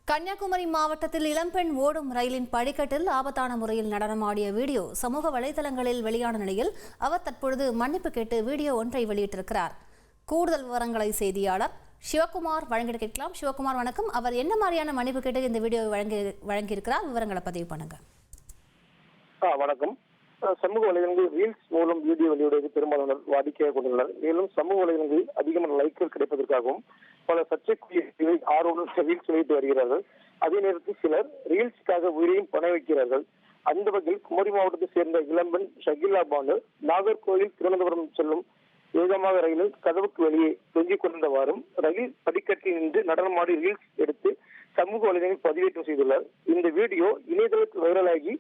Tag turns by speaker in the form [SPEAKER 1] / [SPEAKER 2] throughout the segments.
[SPEAKER 1] கன்னியாகுமரி மாவட்டத்தில் இளம்பெண் ஓடும் ரயிலின் படிக்கட்டில் ஆபத்தான முறையில் நடனமாடிய வீடியோ சமூக வலைதளங்களில் வெளியான நிலையில் அவர் தற்பொழுது மன்னிப்பு கேட்டு வீடியோ ஒன்றை வெளியிட்டிருக்கிறார். கூடுதல் விவரங்களை செய்தியாளர் சிவகுமார் வழங்கிட கேட்கலாம். சிவகுமார் வணக்கம். அவர் என்ன மாதிரியான மன்னிப்பு கேட்டு இந்த வீடியோவை வழங்கியிருக்கிறார்? விவரங்களை பதிவு பண்ணுங்க.
[SPEAKER 2] வணக்கம். சமூக வலைதளங்களில் ரீல்ஸ் மூலம் வீடியோ வெளியிடுவது பெரும்பாலானோர் வாடிக்கையாக கொண்டுள்ளனர். மேலும் சமூக வலைதளங்களில் அதிகமான லைக்குகள் கிடைப்பதற்காகவும் பல சர்ச்சைக்குரிய ஆர்வலர்கள் ரீல்ஸ் வெளியிட்டு வருகிறார்கள். அதே நேரத்தில் சிலர் ரீல்ஸுக்காக உயிரையும் பண வைக்கிறார்கள். அந்த வகையில் குமரி மாவட்டத்தை சேர்ந்த இளம்பெண் ஷகிலா பானு நாகர்கோவில் திருவனந்தபுரம் செல்லும் வேகமாக ரயிலில் கதவுக்கு வெளியே தொங்கிக் கொண்டிருந்தவாறும் ரயில் படிக்கட்டில் நின்று நடனமாடி ரீல்ஸ் எடுத்து சமூக வலைதளங்களில் பதிவேற்றம் செய்துள்ளார். இந்த வீடியோ இணையதளத்தில் வைரலாகி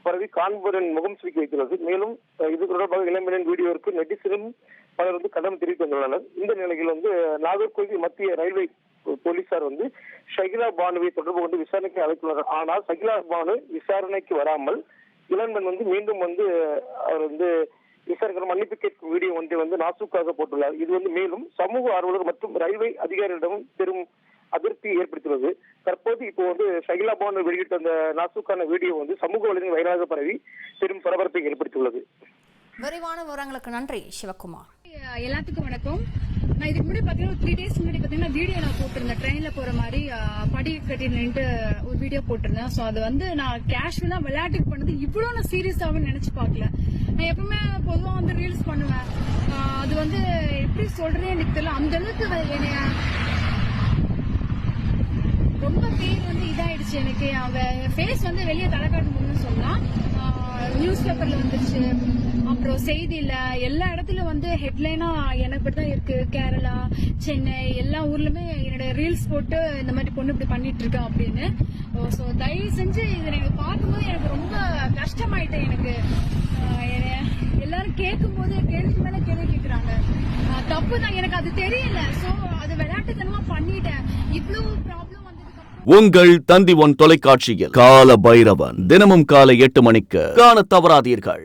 [SPEAKER 2] பரவி காண்பரின் முகம் சுருக்கி வைத்துள்ளது. மேலும் இது தொடர்பாக இளம்பெண்ணின் வீடியோவிற்கு நெட்டிசனும் பலர் கண்டனம் தெரிவித்து வந்துள்ளனர். இந்த நிலையில் நாகர்கோவில் மத்திய ரயில்வே போலீசார் ஷகிலா பானுவை தொடர்பு கொண்டு விசாரணைக்கு அழைத்துள்ளனர். ஆனால் ஷகிலா பானு விசாரணைக்கு வராமல் இளம்பெண் மீண்டும் அவர் விசாரணை மன்னிப்பு கேட்கும் வீடியோ ஒன்றை நாசுக்காக போட்டுள்ளார். இது மேலும் சமூக ஆர்வலர் மற்றும் ரயில்வே அதிகாரிகளிடம் பெரும் அதிருப்தியை ஏற்படுத்தியுள்ளது. தற்போது இப்போ ஷகிலா பானு வெளியிட்ட அந்த நாசுக்கான வீடியோ சமூக வலைதளங்களில் வைரலாக பரவி பெரும் பரபரப்பை ஏற்படுத்தியுள்ளது.
[SPEAKER 1] விரிவான விவரங்களுக்கு நன்றி சிவகுமார்.
[SPEAKER 3] எல்லாத்துக்கும் வணக்கம். நான் இதுக்கு முன்னாடி பாத்தீங்கன்னா 3 days முன்னாடி வீடியோ நான் போட்டிருந்தேன். ட்ரெயின்ல போற மாதிரி படி கட்டி நின்று ஒரு வீடியோ போட்டிருந்தேன். ஸோ அது நான் கேஷுவலா விளையாட்டுக்கு பண்ணது இவ்வளவு நான் சீரியஸாவே நினைச்சு பார்க்கல. நான் எப்பவுமே பொதுவா ரீல்ஸ் பண்ணுவேன். அது எப்படி சொல்றேன்னு எனக்கு தெரியல. அந்த அளவுக்கு என்னைய ரொம்ப பேர் இதாயிடுச்சு. எனக்கு அவ ஃபேஸ் வெளியே தலை காட்டணும்னு சொல்லலாம். நியூஸ் பேப்பர்ல வந்துருச்சு, அப்புறம் செய்தியில எல்லா இடத்துலயும் ஹெட்லைனா எனக்கு பற்றி தான் இருக்கு. கேரளா, சென்னை எல்லா ஊர்லயுமே என்னோட ரீல்ஸ் போட்டு இந்த மாதிரி பொண்ணு இப்படி பண்ணிட்டு இருக்கா அப்படின்னு. ஸோ தயவு செஞ்சு இதை எனக்கு பார்க்கும்போது எனக்கு ரொம்ப கஷ்டமாயிட்டேன். எனக்கு எல்லாரும் கேட்கும் போது கேள்விக்கு மேல கேள்வி கேட்கறாங்க. தப்பு தான், எனக்கு அது தெரியல. ஸோ அது விளையாட்டுத்தனமா பண்ணிட்டேன். இவ்வளவு ப்ராப்ளம்
[SPEAKER 4] உங்கள் தந்தி ஒன் தொலைக்காட்சியில் கால பைரவன் தினமும் காலை 8 மணிக்கு காண தவறாதீர்கள்.